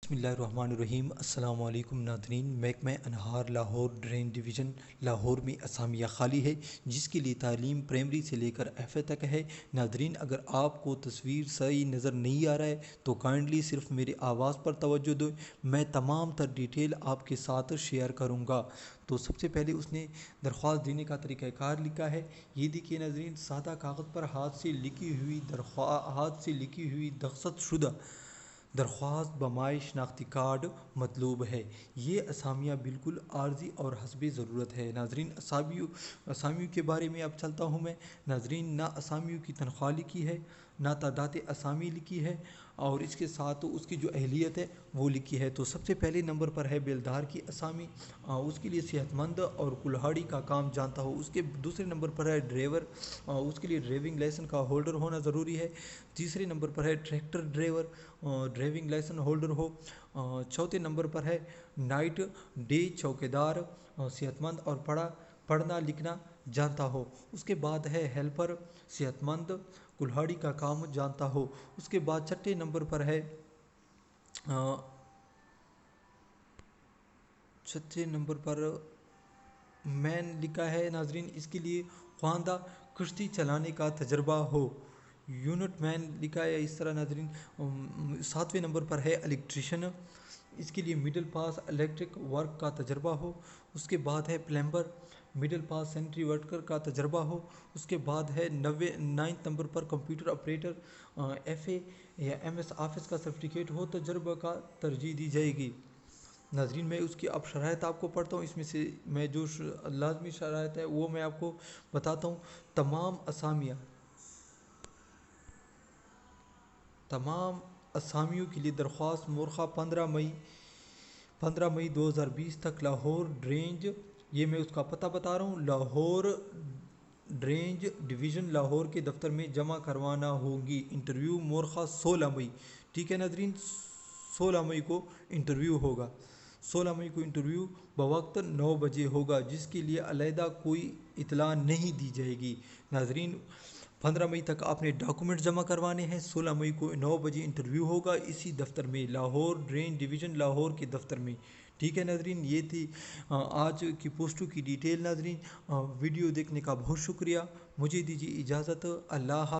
बसमिल्लाहिर्रहमानिर्रहीम। अस्सलाम वालेकुम नाज़रीन। महकमा अनहार लाहौर ड्रेन डिवीज़न लाहौर में असामिया खाली है, जिसके लिए तालीम प्राइमरी से लेकर एफ़ए तक है। नाज़रीन, अगर आपको तस्वीर सही नज़र नहीं आ रहा है तो काइंडली सिर्फ मेरी आवाज़ पर तवज्जो दो, मैं तमाम तर डिटेल आपके साथ शेयर करूँगा। तो सबसे पहले उसने दरख्वास्त देने का तरीक़ाकार लिखा है। ये देखिए नाज़रीन, सादा कागज़ पर हाथ से लिखी हुई दस्तखत शुदा दरख्वास्त बमाए शनाख्ती कार्ड मतलूब है। ये असामियाँ बिल्कुल आर्जी और हस्बे ज़रूरत है। नाज़रीन, असामियों के बारे में अब चलता हूँ मैं। नाज़रीन, ना असामियों की तनख्वाह लिखी है, ना तादाद असामी लिखी है, और इसके साथ उसकी जो अहलियत है वो लिखी है। तो सबसे पहले नंबर पर है बेलदार की असामी, उसके लिए सेहतमंद और कुल्हाड़ी का काम जानता हो। उसके दूसरे नंबर पर है ड्राइवर, उसके लिए ड्राइविंग लाइसेंस का होल्डर होना ज़रूरी है। तीसरे नंबर पर है tractor driver, driving licence holder हो। चौथे नंबर पर है नाइट डे चौकीदार, सेहतमंद और पढ़ना लिखना जानता हो। उसके बाद है हेल्पर, सेहतमंद, कुल्हाड़ी का काम जानता हो। उसके बाद छठे नंबर पर है छठे नंबर पर मैन लिखा है। नाजरीन, इसके लिए ख्वांदा कश्ती चलाने का तजर्बा हो। यूनिट मैन लिखा है इस तरह। नाजरीन, सातवें नंबर पर है इलेक्ट्रिशियन, इसके लिए मिडिल पास इलेक्ट्रिक वर्क का तजर्बा हो। उसके बाद है plumber, middle pass sentry worker का तजर्बा हो। उसके बाद है नाइन्थ नंबर पर कंप्यूटर ऑपरेटर, एफए या एमएस ऑफिस का सर्टिफिकेट हो, तजर्बा का तरजीह दी जाएगी। नाजरीन, मैं उसकी अब शराइत आपको पढ़ता हूँ। इसमें से मैं जो लाजमी शराइत है वो मैं आपको बताता हूँ। तमाम असामियों के लिए दरख्वास्त मोरखा 15 मई 2020 तक लाहौर ड्रेंज, ये मैं उसका पता बता रहा हूँ, लाहौर ड्रेंज डिवीज़न लाहौर के दफ्तर में जमा करवाना होगी। इंटरव्यू मोरखा 16 मई, ठीक है नाजरीन, 16 मई को इंटरव्यू होगा। 16 मई को इंटरव्यू बवक्त 9 बजे होगा, जिसके लिए अलहदा कोई इतला नहीं दी जाएगी। नाजरीन, 15 मई तक आपने डॉक्यूमेंट जमा करवाने हैं। 16 मई को 9 बजे इंटरव्यू होगा इसी दफ्तर में, लाहौर ड्रेन डिवीज़न लाहौर के दफ्तर में। ठीक है नाजरीन, ये थी आज की पोस्टों की डिटेल। नाजरीन, वीडियो देखने का बहुत शुक्रिया। मुझे दीजिए इजाज़त। अल्लाह।